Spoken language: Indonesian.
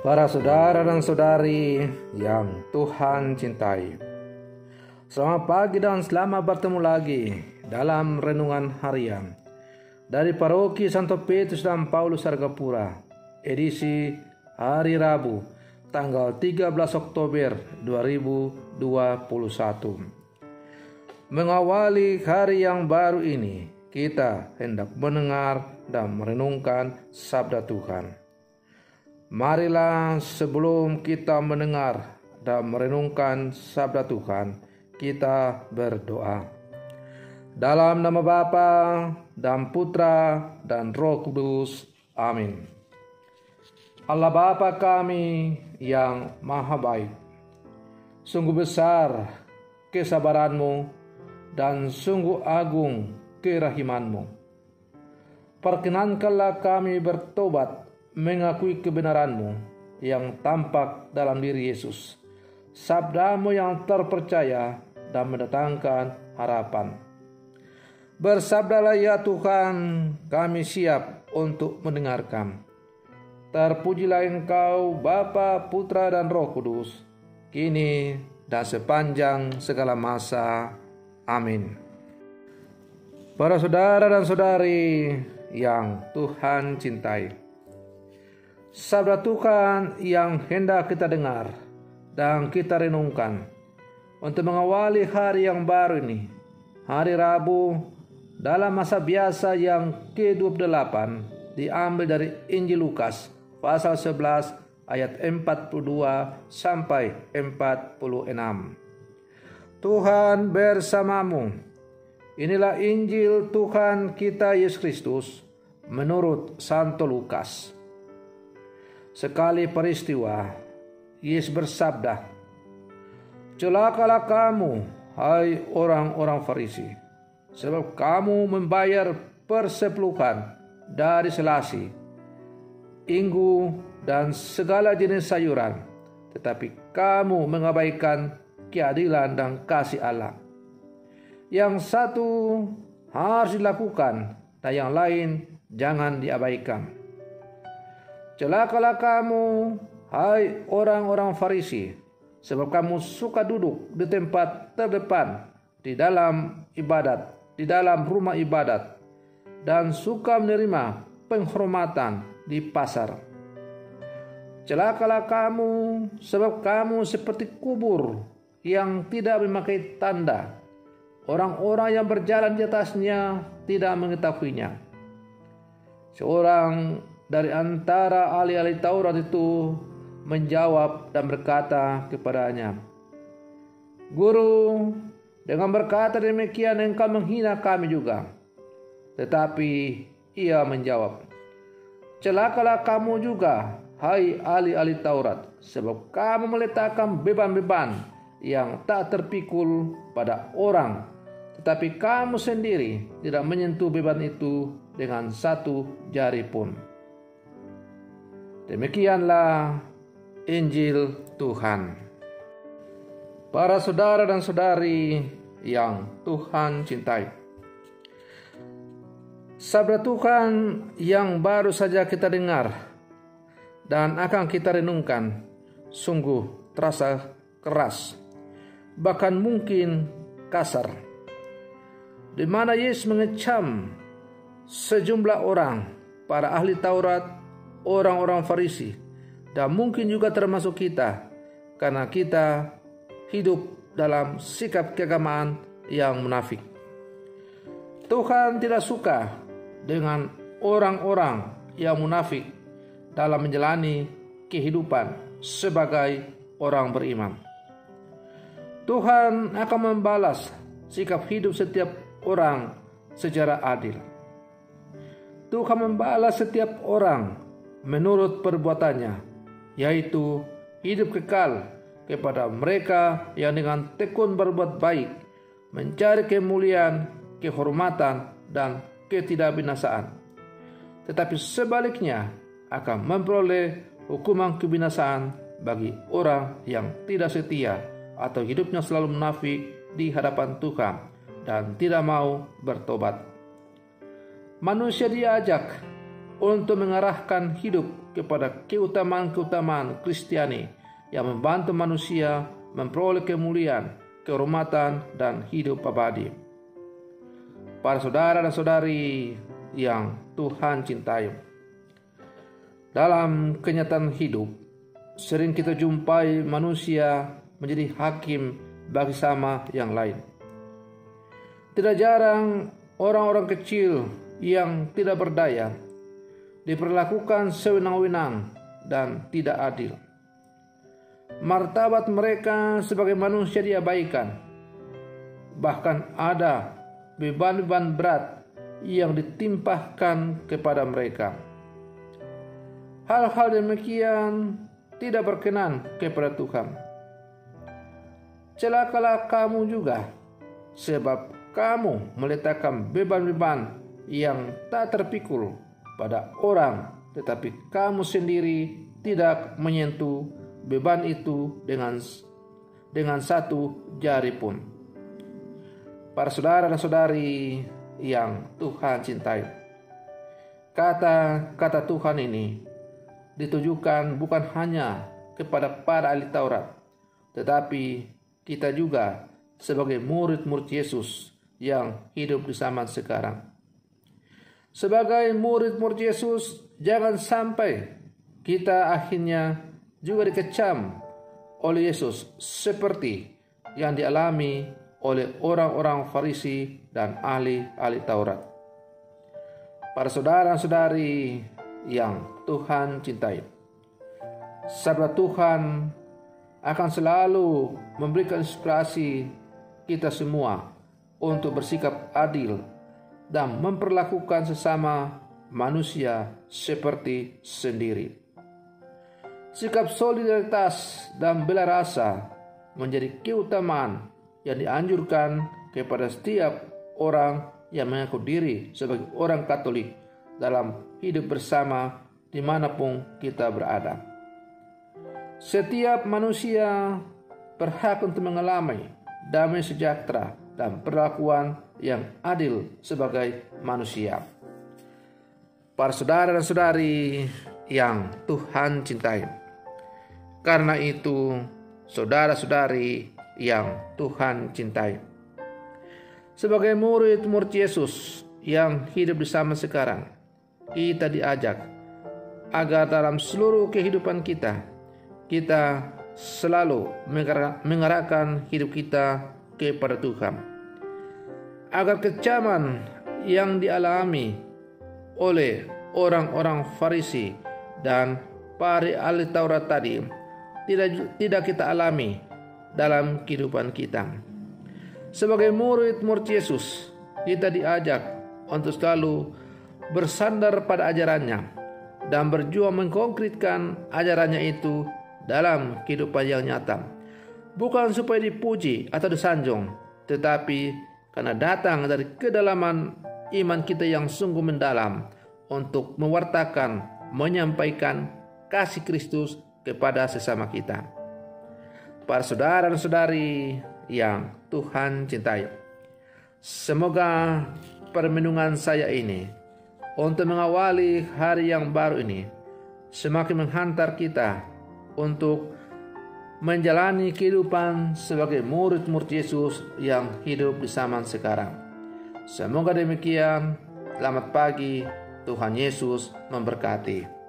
Para saudara dan saudari yang Tuhan cintai, selamat pagi dan selamat bertemu lagi dalam renungan harian dari Paroki Santo Petrus dan Paulus Argapura, edisi hari Rabu, tanggal 13 Oktober 2021. Mengawali hari yang baru ini, kita hendak mendengar dan merenungkan sabda Tuhan. Marilah sebelum kita mendengar dan merenungkan sabda Tuhan, kita berdoa. Dalam nama Bapa dan Putra dan Roh Kudus. Amin. Allah Bapa kami yang maha baik, sungguh besar kesabaran-Mu dan sungguh agung kerahiman-Mu. Perkenankanlah kami bertobat, mengakui kebenaran-Mu yang tampak dalam diri Yesus, sabda-Mu yang terpercaya dan mendatangkan harapan. Bersabdalah ya Tuhan, kami siap untuk mendengarkan. Terpujilah Engkau Bapa, Putra dan Roh Kudus, kini dan sepanjang segala masa. Amin. Para saudara dan saudari yang Tuhan cintai, sabda Tuhan yang hendak kita dengar dan kita renungkan untuk mengawali hari yang baru ini, hari Rabu, dalam masa biasa yang ke-28, diambil dari Injil Lukas pasal 11 ayat 42 sampai 46. Tuhan bersamamu. Inilah Injil Tuhan kita Yesus Kristus menurut Santo Lukas. Sekali peristiwa, Yesus bersabda, "Celakalah kamu, hai orang-orang Farisi, sebab kamu membayar persepuluhan dari selasi, inggu, dan segala jenis sayuran, tetapi kamu mengabaikan keadilan dan kasih Allah. Yang satu harus dilakukan dan yang lain jangan diabaikan. Celakalah kamu, hai orang-orang Farisi, sebab kamu suka duduk di tempat terdepan di dalam rumah ibadat, dan suka menerima penghormatan di pasar. Celakalah kamu, sebab kamu seperti kubur yang tidak memakai tanda. Orang-orang yang berjalan di atasnya tidak mengetahuinya." Seorang dari antara ahli-ahli Taurat itu menjawab dan berkata kepadanya, "Guru, dengan berkata demikian engkau menghina kami juga." Tetapi ia menjawab, "Celakalah kamu juga, hai ahli-ahli Taurat, sebab kamu meletakkan beban-beban yang tak terpikul pada orang, tetapi kamu sendiri tidak menyentuh beban itu dengan satu jari pun." Demikianlah Injil Tuhan. Para saudara dan saudari yang Tuhan cintai, sabda Tuhan yang baru saja kita dengar dan akan kita renungkan sungguh terasa keras, bahkan mungkin kasar, di mana Yesus mengecam sejumlah orang, para ahli Taurat, orang-orang Farisi, dan mungkin juga termasuk kita, karena kita hidup dalam sikap keagamaan yang munafik. Tuhan tidak suka dengan orang-orang yang munafik dalam menjalani kehidupan sebagai orang beriman. Tuhan akan membalas sikap hidup setiap orang secara adil. Tuhan membalas setiap orang menurut perbuatannya, yaitu hidup kekal kepada mereka yang dengan tekun berbuat baik, mencari kemuliaan, kehormatan, dan ketidakbinasaan. Tetapi sebaliknya akan memperoleh hukuman kebinasaan bagi orang yang tidak setia atau hidupnya selalu munafik di hadapan Tuhan dan tidak mau bertobat. Manusia diajak untuk mengarahkan hidup kepada keutamaan-keutamaan Kristiani yang membantu manusia memperoleh kemuliaan, kehormatan, dan hidup abadi. Para saudara dan saudari yang Tuhan cintai, dalam kenyataan hidup, sering kita jumpai manusia menjadi hakim bagi sama yang lain. Tidak jarang orang-orang kecil yang tidak berdaya diperlakukan sewenang-wenang dan tidak adil. Martabat mereka sebagai manusia diabaikan. Bahkan ada beban-beban berat yang ditimpahkan kepada mereka. Hal-hal demikian tidak berkenan kepada Tuhan. Celakalah kamu juga, sebab kamu meletakkan beban-beban yang tak terpikul pada orang, tetapi kamu sendiri tidak menyentuh beban itu dengan satu jari pun. Para saudara dan saudari yang Tuhan cintai, kata-kata Tuhan ini ditujukan bukan hanya kepada para ahli Taurat, tetapi kita juga sebagai murid-murid Yesus yang hidup di zaman sekarang. Sebagai murid-murid Yesus, jangan sampai kita akhirnya juga dikecam oleh Yesus seperti yang dialami oleh orang-orang Farisi dan ahli-ahli Taurat. Para saudara-saudari yang Tuhan cintai, sabda Tuhan akan selalu memberikan inspirasi kita semua untuk bersikap adil dan memperlakukan sesama manusia seperti sendiri. Sikap solidaritas dan bela rasa menjadi keutamaan yang dianjurkan kepada setiap orang yang mengaku diri sebagai orang Katolik dalam hidup bersama dimanapun kita berada. Setiap manusia berhak untuk mengalami damai sejahtera dan perlakuan yang adil sebagai manusia. Para saudara dan saudari yang Tuhan cintai, karena itu, saudara-saudari yang Tuhan cintai, sebagai murid-murid Yesus yang hidup di zaman sekarang, kita diajak agar dalam seluruh kehidupan kita selalu mengarahkan hidup kita kepada Tuhan, agar kecaman yang dialami oleh orang-orang Farisi dan para ahli Taurat tadi tidak kita alami dalam kehidupan kita. Sebagai murid-murid Yesus, kita diajak untuk selalu bersandar pada ajarannya dan berjuang mengkonkretkan ajarannya itu dalam kehidupan yang nyata. Bukan supaya dipuji atau disanjung, tetapi karena datang dari kedalaman iman kita yang sungguh mendalam untuk mewartakan, menyampaikan kasih Kristus kepada sesama kita. Para saudara dan saudari yang Tuhan cintai, semoga permenungan saya ini untuk mengawali hari yang baru ini semakin menghantar kita untuk menjalani kehidupan sebagai murid-murid Yesus yang hidup di zaman sekarang. Semoga demikian. Selamat pagi, Tuhan Yesus memberkati.